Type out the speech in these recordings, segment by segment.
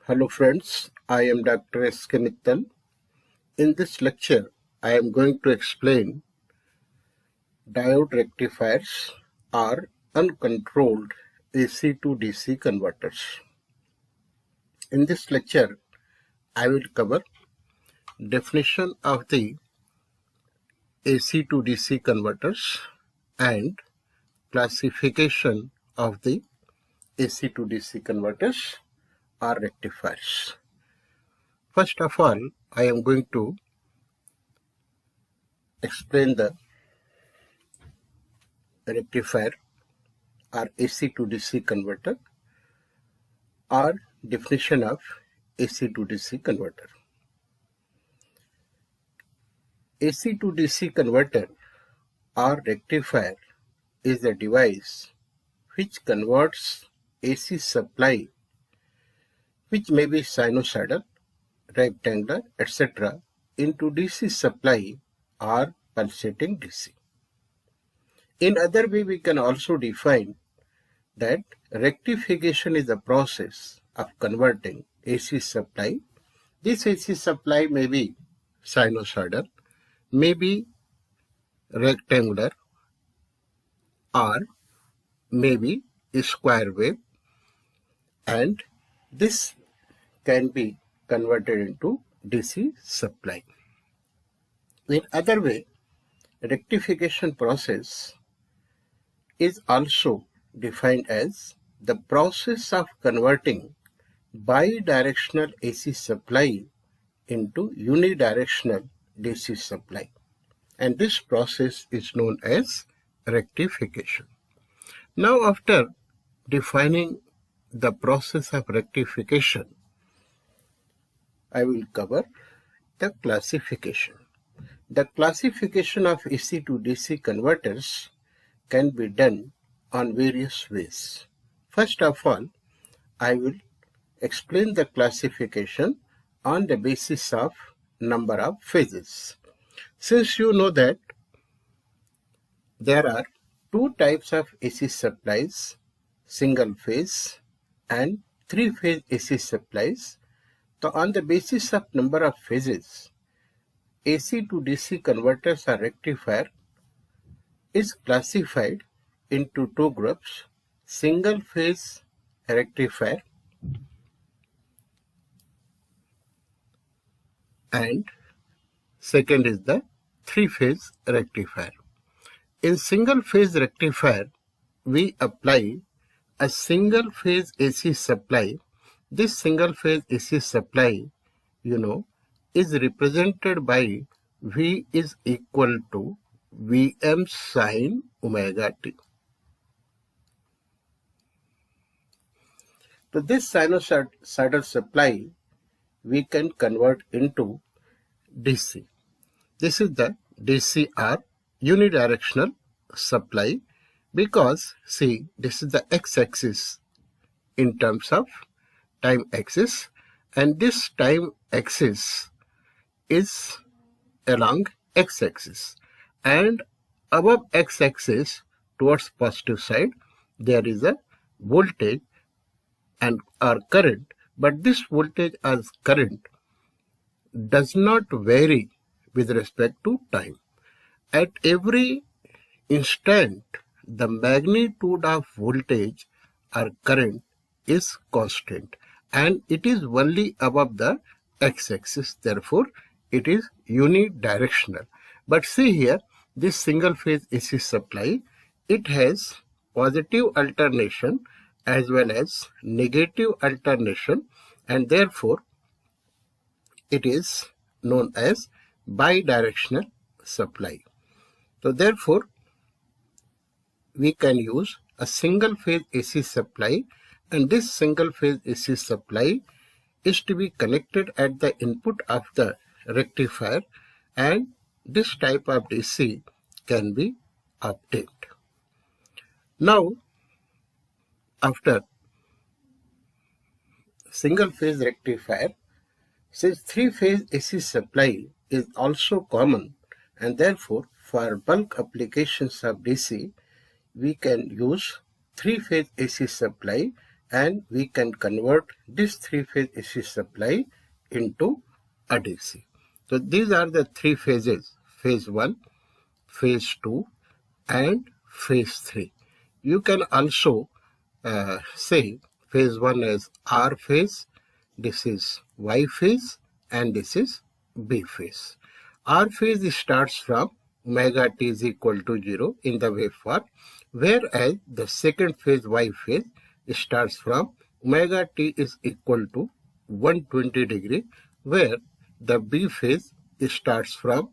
Hello friends, I am Dr. S.K. Mittal. In this lecture, I am going to explain diode rectifiers or uncontrolled AC to DC converters. In this lecture, I will cover definition of the AC to DC converters and classification of the AC to DC converters or rectifiers. First of all, I am going to explain the rectifier or AC to DC converter or definition of AC to DC converter. AC to DC converter or rectifier is a device which converts AC supply, which may be sinusoidal, rectangular, etc., into DC supply or pulsating DC. In other way, we can also define that rectification is the process of converting AC supply. This AC supply may be sinusoidal, may be rectangular, or may be square wave, and this can be converted into DC supply. In other way, rectification process is also defined as the process of converting bidirectional AC supply into unidirectional DC supply, and this process is known as rectification. Now, after defining the process of rectification, I will cover the classification. The classification of AC to DC converters can be done on various ways. First of all, I will explain the classification on the basis of number of phases. Since you know that there are two types of AC supplies, single phase and three-phase AC supplies. So on the basis of number of phases, AC to DC converters or rectifier is classified into two groups: single phase rectifier and second is the three-phase rectifier. In single phase rectifier, we apply a single phase AC supply. This single phase AC supply, is represented by V is equal to Vm sin omega t. So this sinusoidal supply we can convert into DC. This is the DC or unidirectional supply, because see, this is the x-axis in terms of time axis, and this time axis is along x-axis, and above x-axis towards positive side there is a voltage and or current, but this voltage as current does not vary with respect to time. At every instant, the magnitude of voltage or current is constant, and it is only above the x-axis. Therefore, it is unidirectional. But see here, this single phase AC supply, it has positive alternation as well as negative alternation, and therefore it is known as bidirectional supply. So therefore, we can use a single phase AC supply, and this single phase AC supply is to be connected at the input of the rectifier, and this type of DC can be obtained. Now, after single phase rectifier, since three-phase AC supply is also common, and therefore for bulk applications of DC, we can use three-phase AC supply and we can convert this three-phase AC supply into a DC. So these are the three phases: phase 1, phase 2 and phase 3. You can also say phase 1 as R phase, this is Y phase, and this is B phase. R phase starts from omega t is equal to 0 in the waveform, whereas the second phase Y phase starts from omega t is equal to 120 degree, where the B phase starts from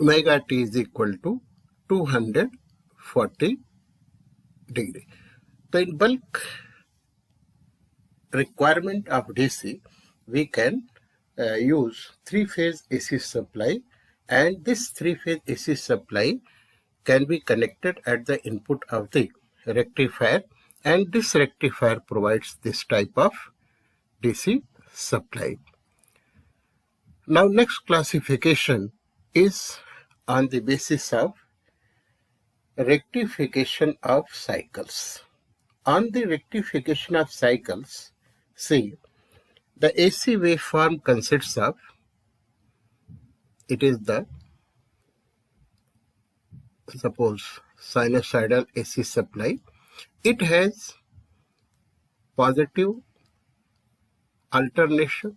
omega t is equal to 240 degree. So in bulk requirement of DC, we can use three-phase AC supply, and this three-phase AC supply can be connected at the input of the rectifier, and this rectifier provides this type of DC supply. Now next classification is on the basis of rectification of cycles. On the rectification of cycles, see, the AC waveform consists of, it is the, suppose, sinusoidal AC supply. It has positive alternation,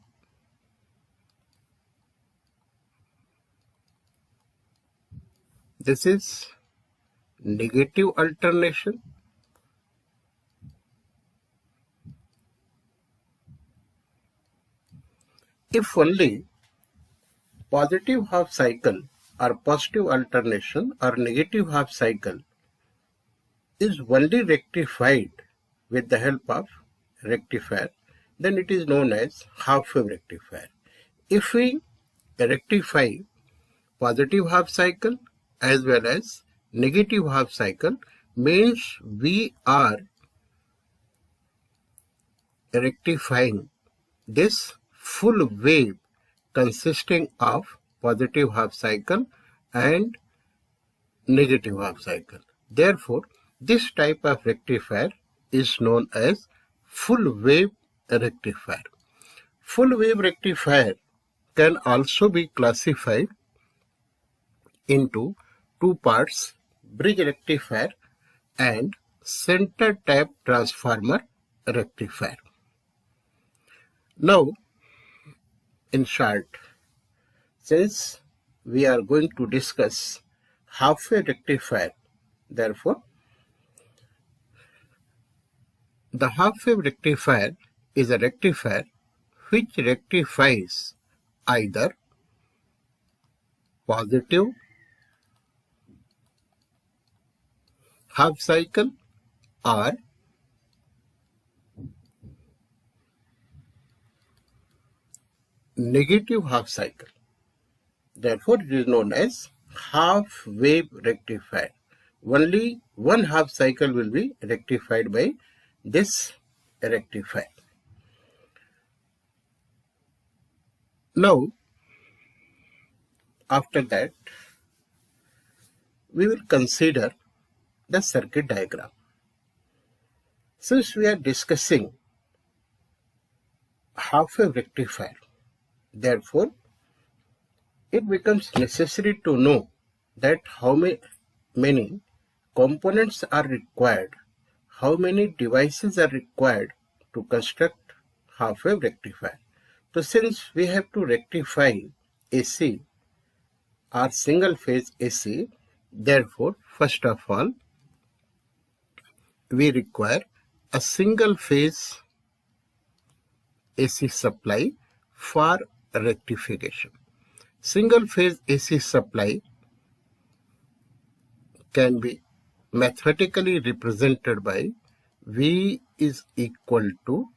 this is negative alternation, if only positive half cycle or positive alternation or negative half cycle is only rectified with the help of rectifier, then it is known as half wave rectifier. If we rectify positive half cycle as well as negative half cycle, means we are rectifying this full wave consisting of positive half cycle and negative half cycle. Therefore, this type of rectifier is known as full wave rectifier. Full wave rectifier can also be classified into two parts: bridge rectifier and center tap transformer rectifier. Now, in short, since we are going to discuss half-wave rectifier, therefore, the half-wave rectifier is a rectifier which rectifies either positive half cycle or negative half cycle. Therefore, it is known as half wave rectifier. Only one half cycle will be rectified by this rectifier. Now, after that, we will consider the circuit diagram. Since we are discussing half-wave rectifier, therefore, it becomes necessary to know that how many components are required, how many devices are required to construct half-wave rectifier. So since we have to rectify AC or single phase AC, therefore, first of all, we require a single phase AC supply for rectification. Single phase AC supply can be mathematically represented by V is equal to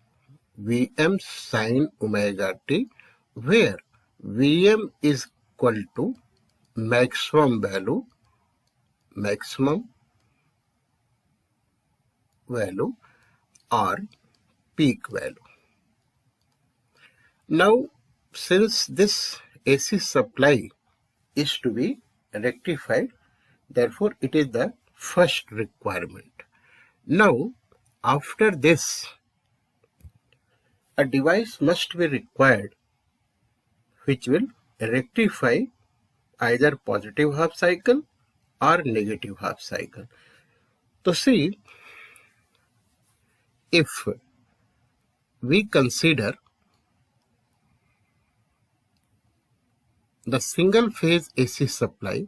Vm sin omega t, where Vm is equal to maximum value or peak value. Now, since this AC supply is to be rectified, therefore it is the first requirement. Now, after this, a device must be required which will rectify either positive half cycle or negative half cycle. So see, if we consider the single phase AC supply,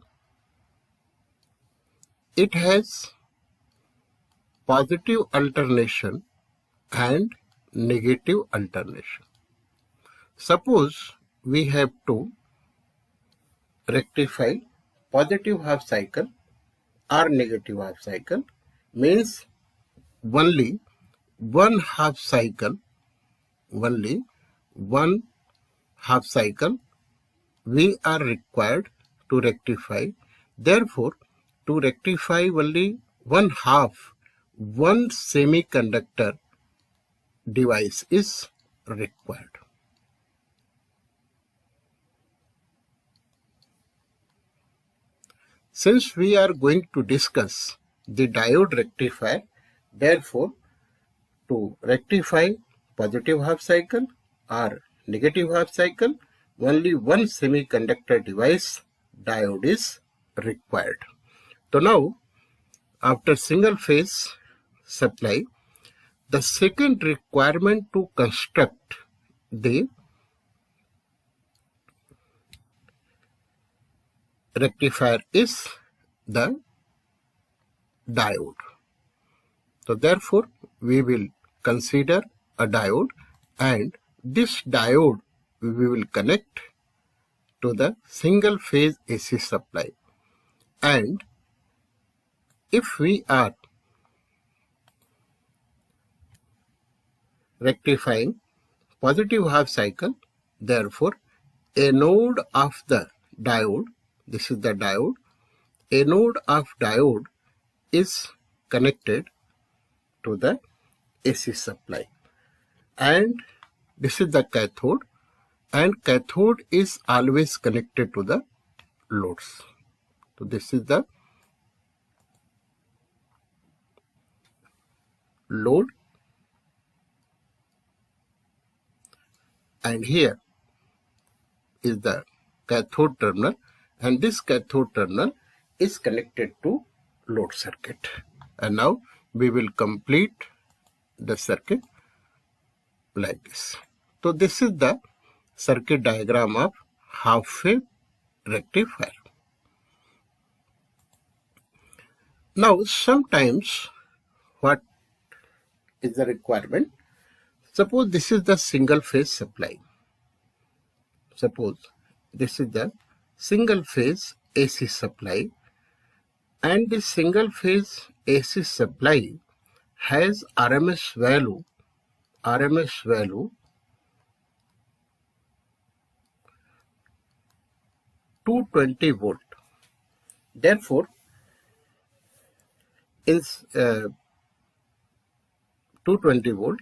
it has positive alternation and negative alternation. Suppose we have to rectify positive half cycle or negative half cycle, means only one half cycle we are required to rectify. Therefore, to rectify only one half, one semiconductor device is required. Since we are going to discuss the diode rectifier, therefore, to rectify positive half cycle or negative half cycle, only one semiconductor device diode is required. So now, after single phase supply, the second requirement to construct the rectifier is the diode. So therefore, we will consider a diode, and this diode we will connect to the single phase AC supply. And if we are rectifying positive half cycle, therefore a node of the diode, this is the diode, a node of diode is connected to the AC supply, and this is the cathode, and cathode is always connected to the loads. So this is the load, and here is the cathode terminal, and this cathode terminal is connected to load circuit. And now we will complete the circuit like this. So this is the circuit diagram of half wave rectifier. Now sometimes what is the requirement? Suppose this is the single phase supply. Suppose this is the single phase AC supply, and this single phase AC supply has RMS value 220 volt. Therefore, is 220 volt,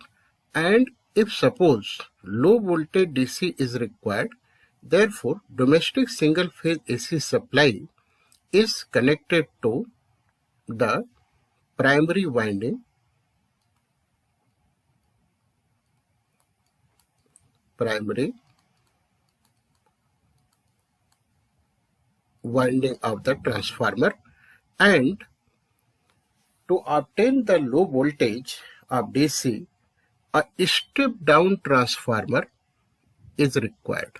and if suppose low voltage DC is required, therefore domestic single phase AC supply is connected to the primary winding of the transformer, and to obtain the low voltage of DC, a step down transformer is required.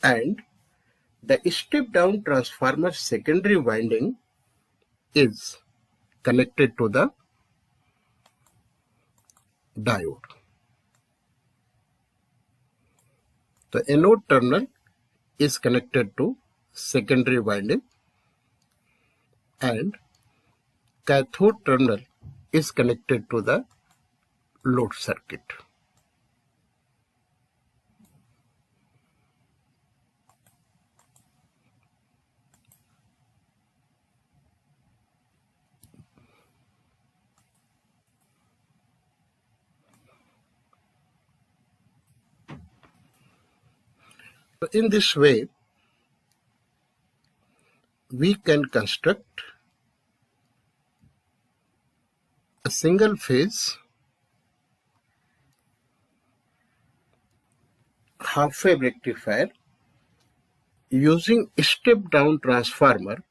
And the step down transformer secondary winding is connected to the diode. The anode terminal is connected to secondary winding, and cathode terminal is connected to the load circuit. So in this way, we can construct a single phase half wave rectifier using step down transformer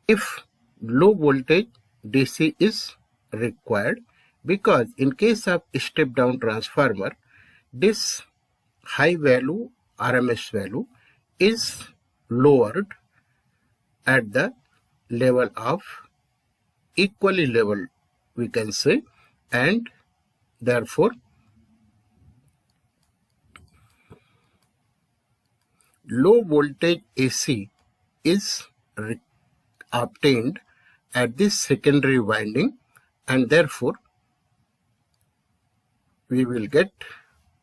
if low voltage DC is required, because in case of step down transformer, this high value RMS value is lowered at the level of equally level, we can say, and therefore low voltage AC is obtained at this secondary winding, and therefore we will get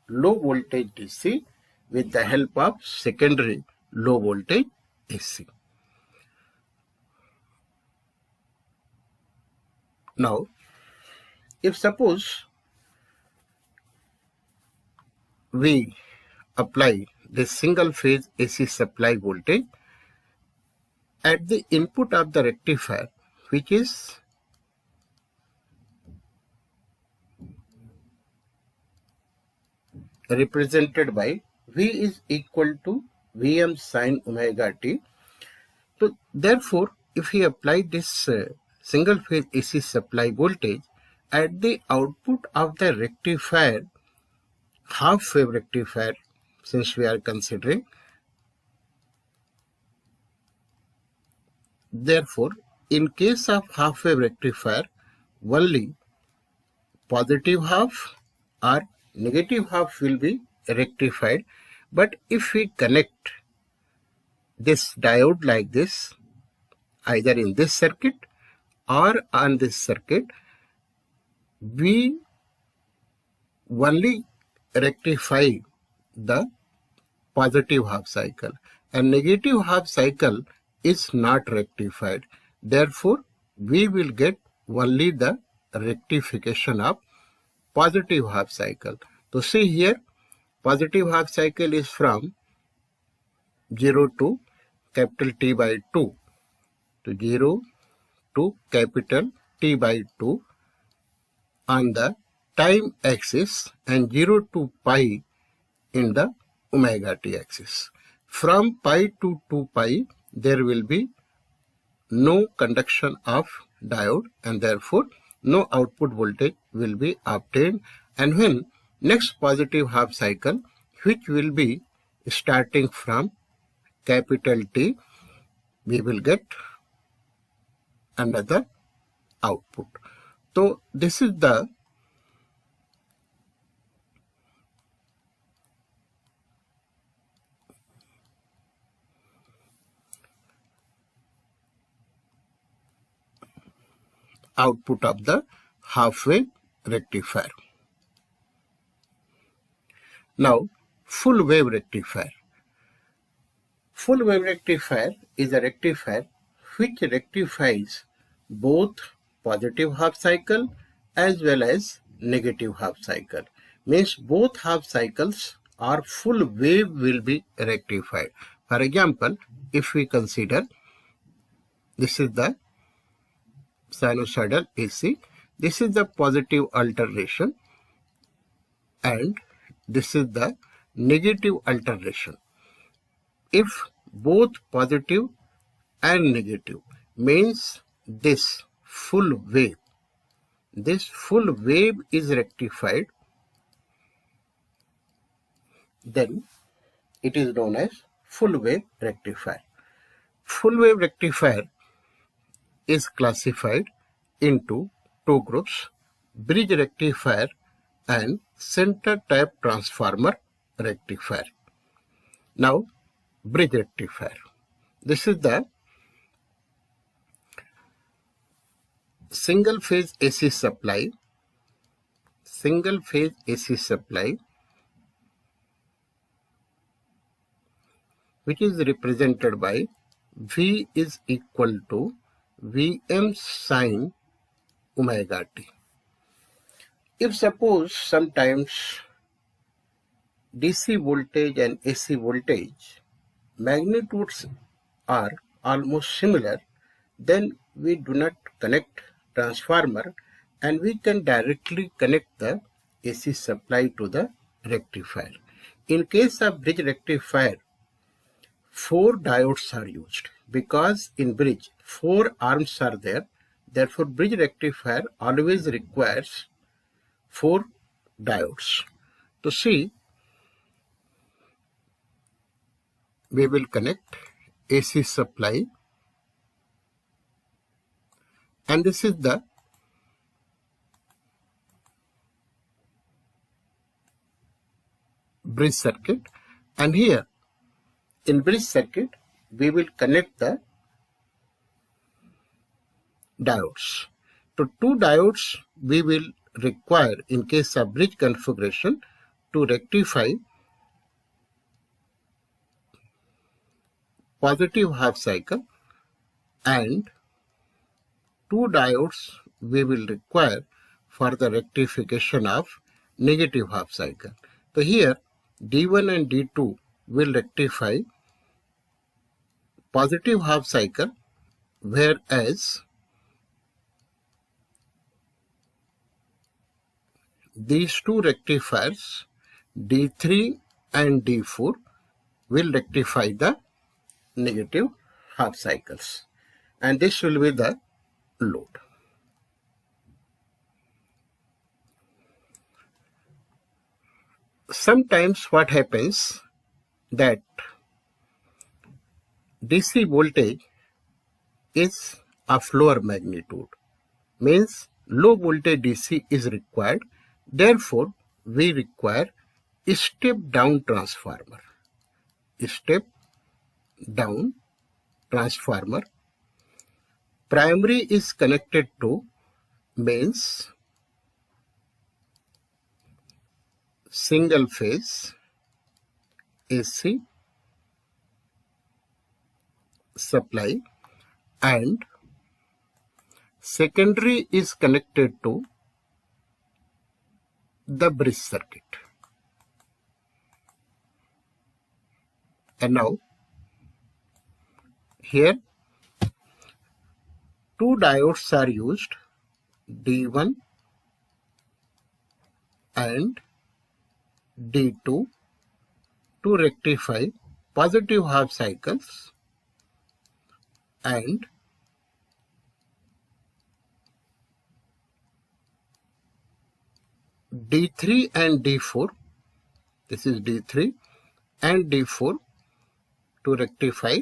low voltage DC with the help of secondary low voltage AC. Now, if suppose we apply this single phase AC supply voltage at the input of the rectifier, which is represented by V is equal to Vm sin omega t. So therefore, if we apply this single phase AC supply voltage at the output of the rectifier, half wave rectifier, since we are considering, therefore in case of half wave rectifier, only positive half or negative half will be rectified. But if we connect this diode like this, either in this circuit or on this circuit, we only rectify the positive half cycle, and negative half cycle is not rectified. Therefore, we will get only the rectification of positive half cycle. So see here, positive half cycle is from 0 to capital T by 2 to 0 to capital T by 2 on the time axis, and 0 to pi in the omega t axis. From pi to 2 pi, there will be no conduction of diode, and therefore no output voltage will be obtained. And when next positive half cycle, which will be starting from capital T, we will get another output. So this is the output of the half wave rectifier. Now, full wave rectifier. Full wave rectifier is a rectifier which rectifies both positive half cycle as well as negative half cycle. Means both half cycles or full wave will be rectified. For example, if we consider this is the sinusoidal AC, this is the positive alternation, and this is the negative alternation. If both positive and negative, means this full wave is rectified, then it is known as full wave rectifier. Full wave rectifier is classified into two groups: bridge rectifier and center tap transformer rectifier. Now, bridge rectifier. This is the single phase AC supply, which is represented by V is equal to Vm sin omega t. If suppose sometimes DC voltage and AC voltage magnitudes are almost similar, then we do not connect transformer and we can directly connect the AC supply to the rectifier. In case of bridge rectifier, 4 diodes are used because in bridge 4 arms are there. Therefore, bridge rectifier always requires 4 diodes. To see, we will connect AC supply, and this is the bridge circuit, and here in bridge circuit we will connect the diodes. So 2 diodes we will require in case of bridge configuration to rectify positive half cycle, and 2 diodes we will require for the rectification of negative half cycle. So here D1 and D2 will rectify positive half cycle, whereas these two rectifiers D3 and D4 will rectify the negative half cycles, and this will be the load. Sometimes what happens that DC voltage is of lower magnitude, means low voltage DC is required. Therefore, we require a step down transformer. Step down transformer. Primary is connected to mains single phase AC supply, and secondary is connected to the bridge circuit. And now here 2 diodes are used, D1 and D2, to rectify positive half cycles, and D3 and D4, this is D3 and D4 to rectify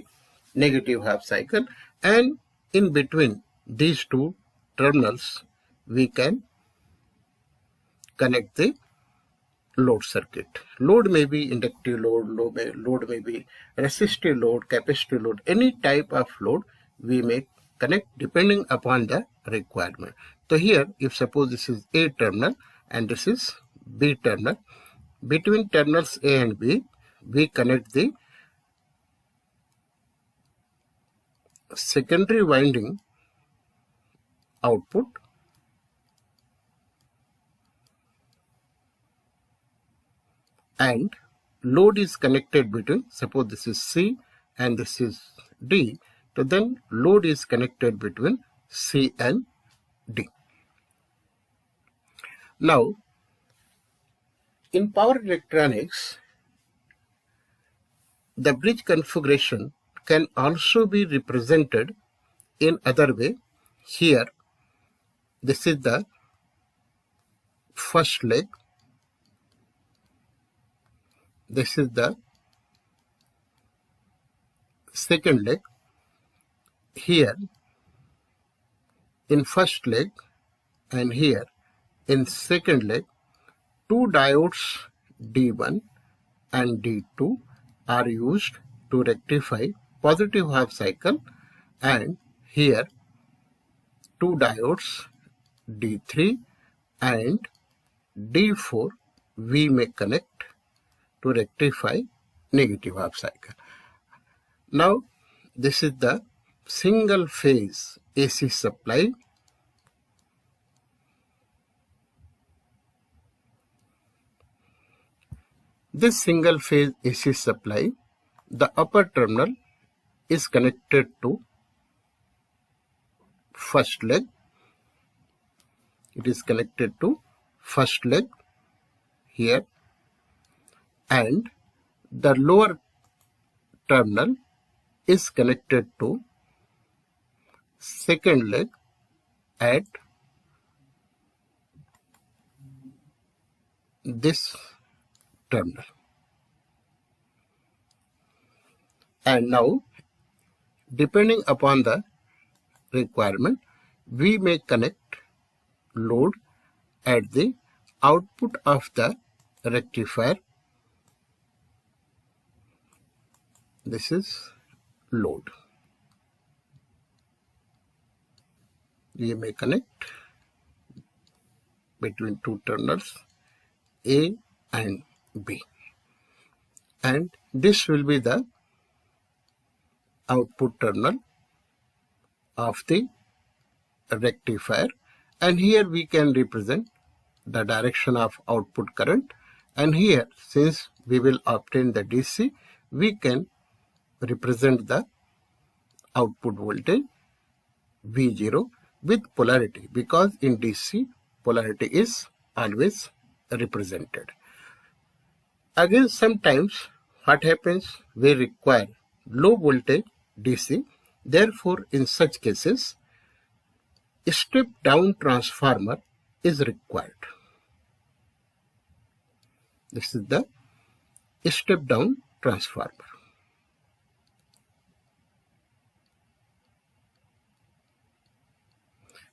negative half cycle, and in between these two terminals we can connect the load circuit. Load may be inductive load, load may be resistive load, capacitive load, any type of load we may connect depending upon the requirement. So here, if suppose this is A terminal and this is B terminal, between terminals A and B we connect the secondary winding output, and load is connected between, suppose this is C and this is D, so then load is connected between C and D. Now, in power electronics, the bridge configuration can also be represented in other way. Here, this is the first leg, this is the second leg. Here in first leg and here in second leg, 2 diodes D1 and D2 are used to rectify positive half cycle, and here 2 diodes D3 and D4 we may connect to rectify negative half cycle. Now this is the single phase AC supply. This single phase AC supply, the upper terminal is connected to first leg. It is connected to first leg here, and the lower terminal is connected to second leg at this terminal. And now, depending upon the requirement, we may connect load at the output of the rectifier. This is load. We may connect between two terminals A and B, and this will be the output terminal of the rectifier, and here we can represent the direction of output current, and here, since we will obtain the DC, we can represent the output voltage V0 with polarity, because in DC polarity is always represented. Again, sometimes what happens, we require low voltage DC. Therefore, in such cases, a step down transformer is required. This is the step down transformer.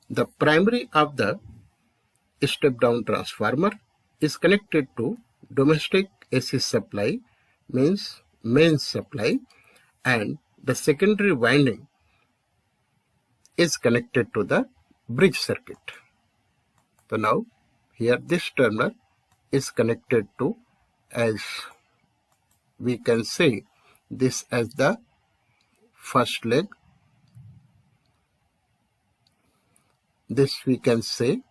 The primary of the step down transformer is connected to domestic AC supply, means main supply, and the secondary winding is connected to the bridge circuit. So now here this terminal is connected to, as we can say, this as the first leg. This we can say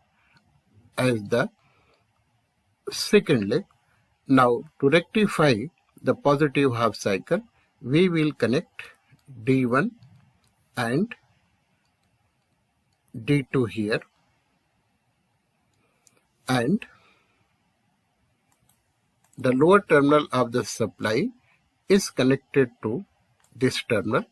as the second leg. Now, to rectify the positive half cycle, we will connect D1 and D2 here, and the lower terminal of the supply is connected to this terminal.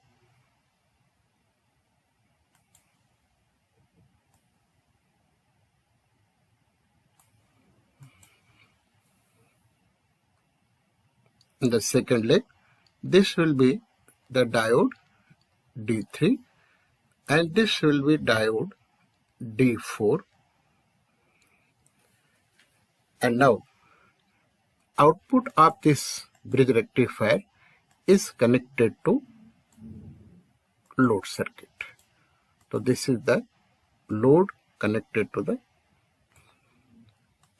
In the second leg, this will be the diode D3, and this will be diode D4. And now, output of this bridge rectifier is connected to load circuit. So this is the load connected to the.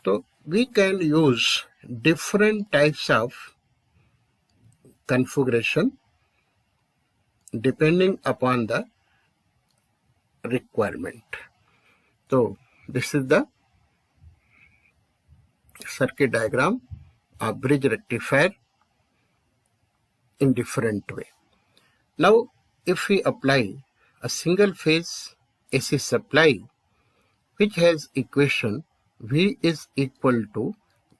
So we can use different types of configuration depending upon the requirement. So this is the circuit diagram of bridge rectifier in different way. Now, if we apply a single phase AC supply which has equation V is equal to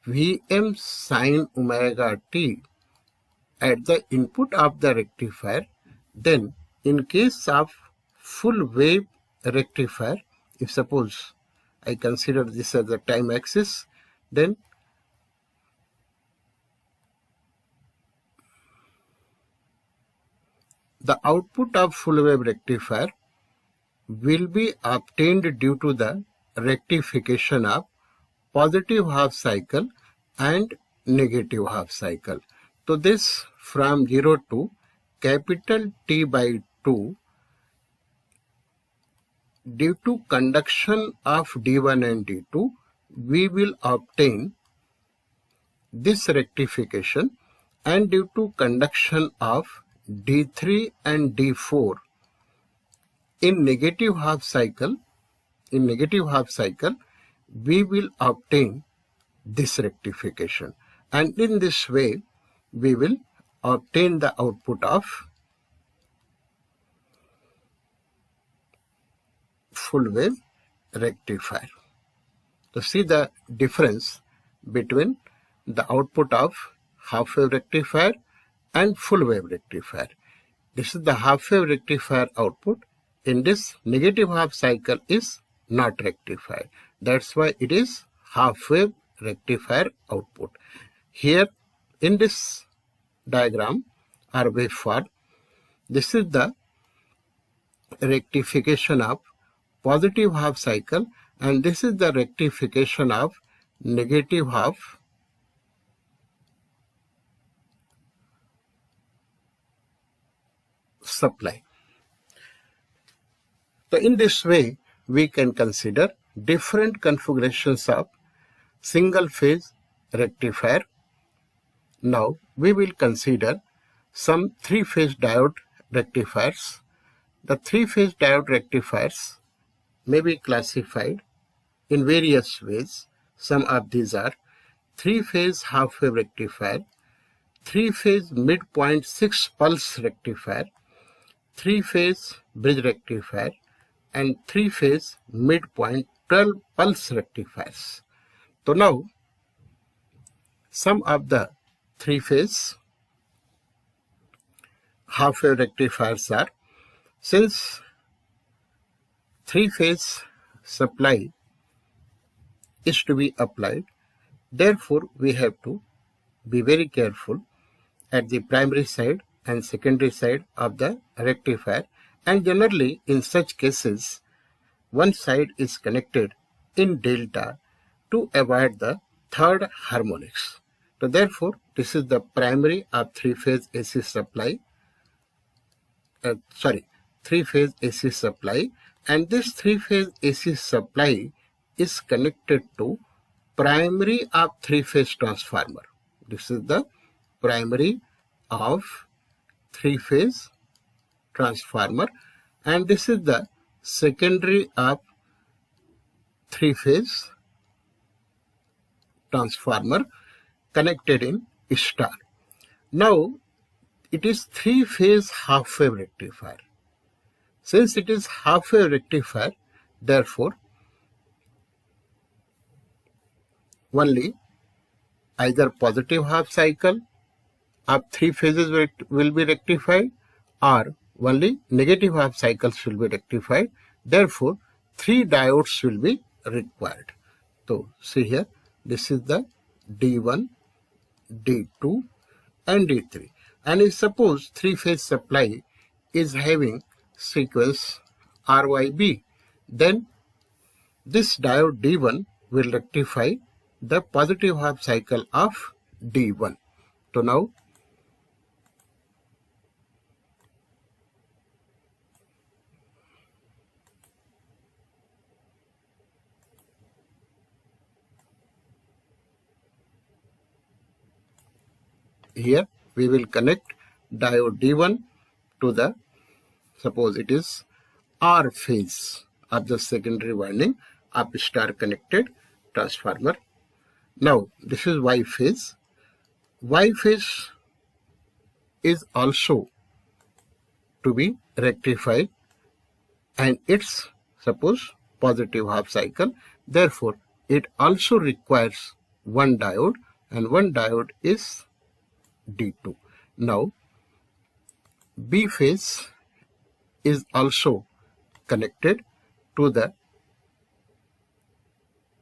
Vm sin omega t at the input of the rectifier, then in case of full wave rectifier, if suppose I consider this as the time axis, then the output of full wave rectifier will be obtained due to the rectification of positive half cycle and negative half cycle. So this from 0 to capital T by 2, due to conduction of D1 and D2, we will obtain this rectification, and due to conduction of D3 and D4 in negative half cycle, we will obtain this rectification, and in this way we will obtain the output of full wave rectifier. So see the difference between the output of half wave rectifier and full wave rectifier. This is the half wave rectifier output. In this, negative half cycle is not rectified. That's why it is half wave rectifier output. Here in this diagram or waveform, this is the rectification of positive half cycle and this is the rectification of negative half supply. So in this way, we can consider different configurations of single phase rectifier. Now we will consider some three-phase diode rectifiers. The three-phase diode rectifiers may be classified in various ways. Some of these are three-phase half-wave rectifier, three-phase midpoint 6 pulse rectifier, three-phase bridge rectifier, and three-phase midpoint 12 pulse rectifiers. So now, some of the three-phase half-wave rectifiers are, since three-phase supply is to be applied, therefore we have to be very careful at the primary side and secondary side of the rectifier, and generally in such cases one side is connected in delta to avoid the third harmonics. So therefore this is the primary of three-phase AC supply, three-phase AC supply, and this three-phase AC supply is connected to primary of three-phase transformer. This is the primary of three-phase transformer and this is the secondary of three-phase transformer connected in star. Now it is three-phase half-wave rectifier. Since it is half-wave rectifier, therefore only either positive half cycle of three phases will be rectified or only negative half cycles will be rectified. Therefore, three diodes will be required. So, see here, this is the D1, D2 and D3. And if suppose three-phase supply is having sequence RYB, then this diode D1 will rectify the positive half cycle of D1. So now here we will connect diode D1 to the, suppose it is R phase of the secondary winding of star connected transformer. Now this is Y phase. Y phase is also to be rectified and it's suppose positive half cycle. Therefore, it also requires one diode and one diode is D2. Now, B phase is also connected to the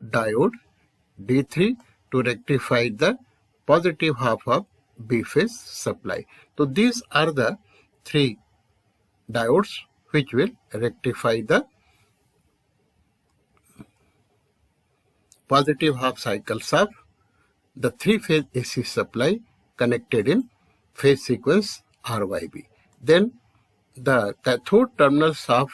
diode D3 to rectify the positive half of B phase supply. So these are the three diodes which will rectify the positive half cycles of the three-phase AC supply connected in phase sequence RYB. Then the cathode terminals of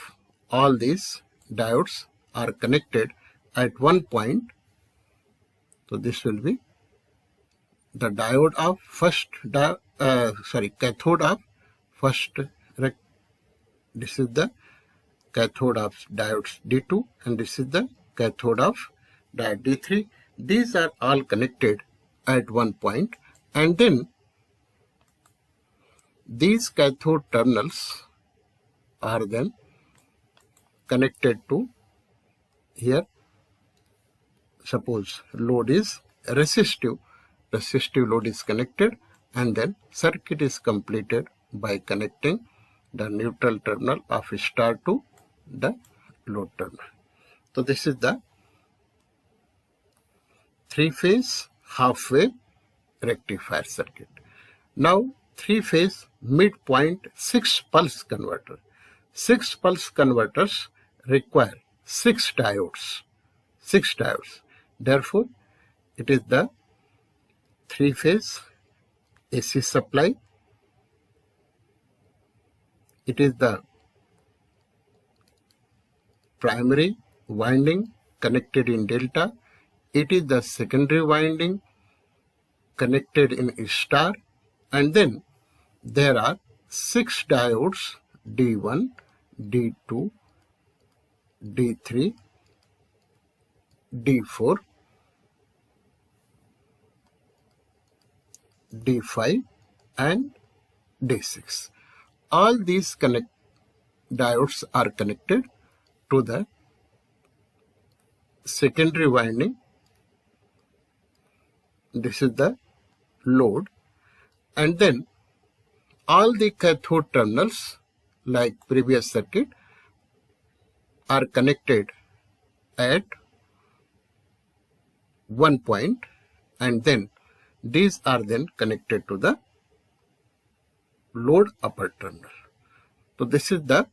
all these diodes are connected at one point. So this will be the diode of cathode of first. This is the cathode of diodes D2 and this is the cathode of diode D3. These are all connected at one point and then these cathode terminals are then connected to here suppose load is resistive load is connected, and then circuit is completed by connecting the neutral terminal of star to the load terminal. So this is the three-phase half-wave rectifier circuit. Now 3-phase midpoint 6-pulse converter. 6-pulse converters require 6 diodes. 6 diodes. Therefore, it is the 3-phase AC supply. It is the primary winding connected in delta. It is the secondary winding connected in star, and then there are 6 diodes D1, D2, D3, D4, D5 and D6. All these diodes are connected to the secondary winding. This is the load, and then all the cathode terminals, like previous circuit, are connected at one point, and then these are then connected to the load upper terminal. So this is the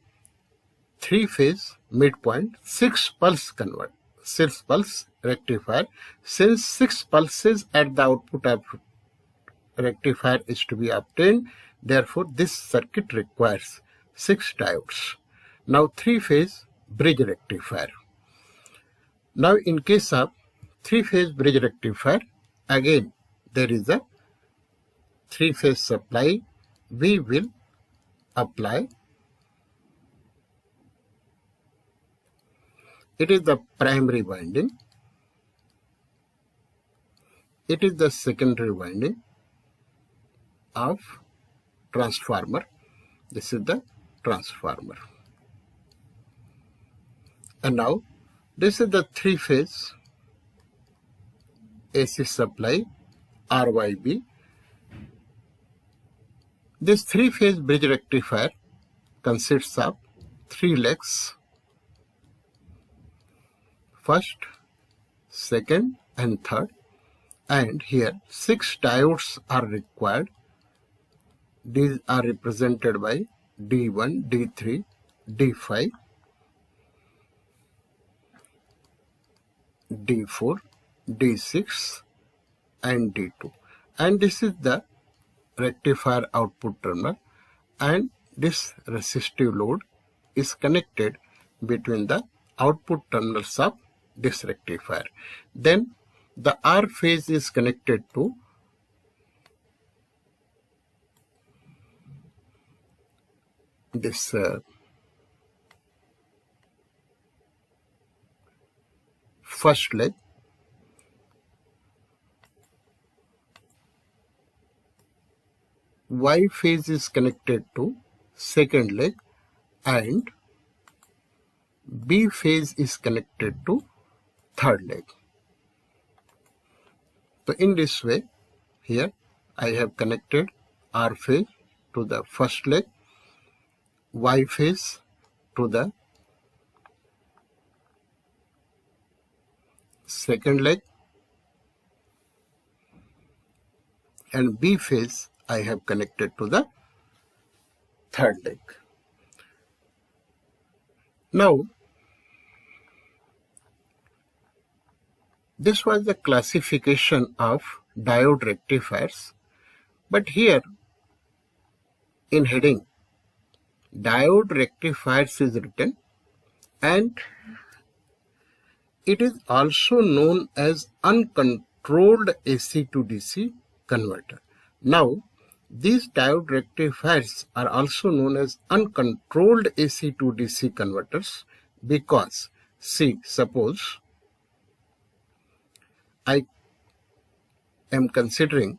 3-phase midpoint 6-pulse converter, 6-pulse rectifier. Since 6 pulses at the output of rectifier is to be obtained, therefore this circuit requires 6 diodes. Now 3-phase bridge rectifier. Now in case of 3-phase bridge rectifier, again there is a 3-phase supply. We will apply. It is the primary winding. It is the secondary winding of transformer. This is the transformer. And now this is the 3-phase AC supply RYB. This 3-phase bridge rectifier consists of 3 legs, first, second and third, and here 6 diodes are required. These are represented by D1, D3, D5, D4, D6 and D2, and this is the rectifier output terminal, and this resistive load is connected between the output terminals of this rectifier. Then the R phase is connected to this first leg. Y phase is connected to second leg, and B phase is connected to third leg. So in this way, here I have connected R phase to the first leg, Y phase to the second leg, and B phase I have connected to the third leg. Now, this was the classification of diode rectifiers, but here in heading diode rectifiers is written, and it is also known as uncontrolled AC to DC converter. Now, these diode rectifiers are also known as uncontrolled AC to DC converters because, see, suppose I am considering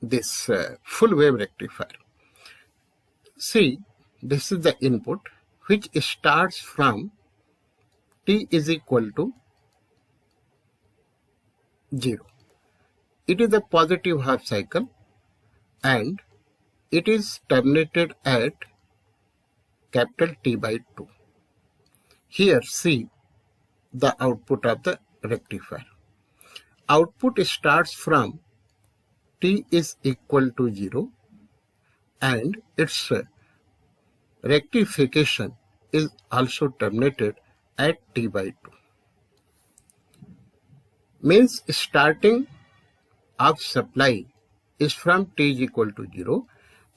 this full wave rectifier. See, this is the input, which starts from t is equal to 0. It is a positive half cycle and it is terminated at capital T by 2. Here see the output of the rectifier. Output starts from t is equal to 0 and its rectification is also terminated at t by 2. Means starting of supply is from t is equal to 0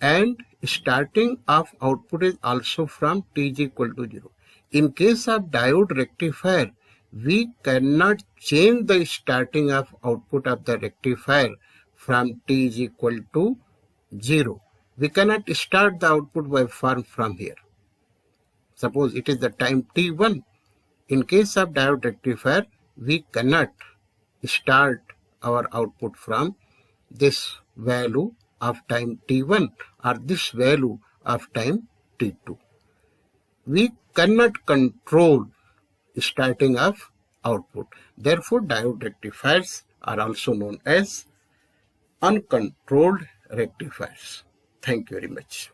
and starting of output is also from t is equal to 0. In case of diode rectifier, we cannot change the starting of output of the rectifier from t is equal to 0. We cannot start the output waveform from here. Suppose it is the time t1. In case of diode rectifier, we cannot start our output from this value of time t1 or this value of time t2. We cannot control starting of output. Therefore, diode rectifiers are also known as uncontrolled rectifiers. Thank you very much.